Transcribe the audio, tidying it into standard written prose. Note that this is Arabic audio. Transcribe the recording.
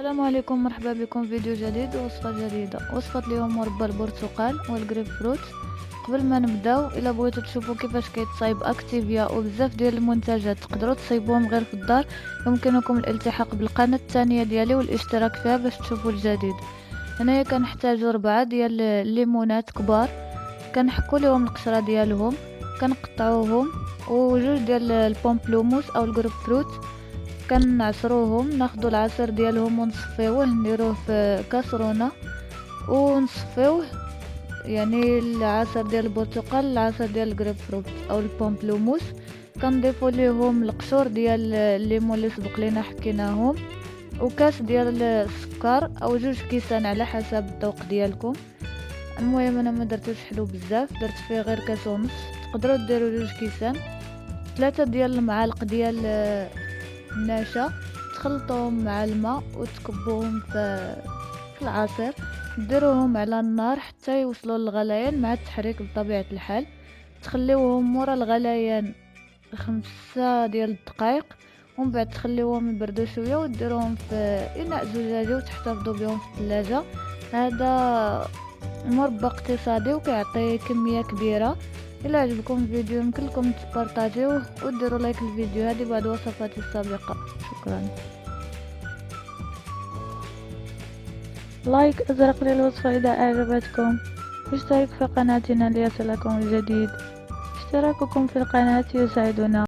السلام عليكم، مرحبا بكم في فيديو جديد ووصفة جديدة. وصفة اليوم مربى البرتقال والجريب فروت. قبل ما نبداو، الا بغيتو تشوفوا كيفاش كيتصايب اكتيفيا وبزاف ديال المنتجات تقدروا تصايبوهم غير في الدار، يمكنكم الالتحاق بالقناة الثانية ديالي والاشتراك فيها باش تشوفوا الجديد. هنايا كنحتاج 4 ديال الليمونات كبار، كنحكوا لهم القشره ديالهم، كنقطعوهم، وجوج ديال البومبلوموس او الجريب فروت كنعصروهم، ناخدو العصير ديالهم ونصفيوه، نديروه في كاسرونه ونصفيوه، يعني العصير ديال البرتقال العصير ديال الجريب فروت او البومبلوموس. كنضيفوا ليهم القشور ديال الليمون اللي سبق لينا حكيناهم، وكاس ديال السكر او 2 كيسان على حسب الذوق ديالكم. المهم انا ما درتوش حلو بزاف، درت فيه غير كاس ونص، تقدروا ديروا 2 كيسان. 3 ديال المعالق ديال النشا، تخلطوهم مع الماء وتكبوهم في العصير، ديروهم على النار حتى يوصلوا للغليان مع التحريك بطبيعة الحال. تخليوهم مورا الغليان 5 ديال الدقائق، ومن بعد تخليوهم يبردوا شويه وديروهم في اناء زجاجي وتحتفظوا بهم في الثلاجه. هذا مربى اقتصادي وكيعطي كميه كبيره. الى عجبكم الفيديو يمكن لكم تبارطاجيوه وديروا لايك للفيديو. هذه بعض وصفاتي السابقه. شكرا. لايك ازرق للوصفه اذا اعجبتكم، اشترك في قناتنا ليصلكم الجديد. اشتراككم في القناه يساعدنا.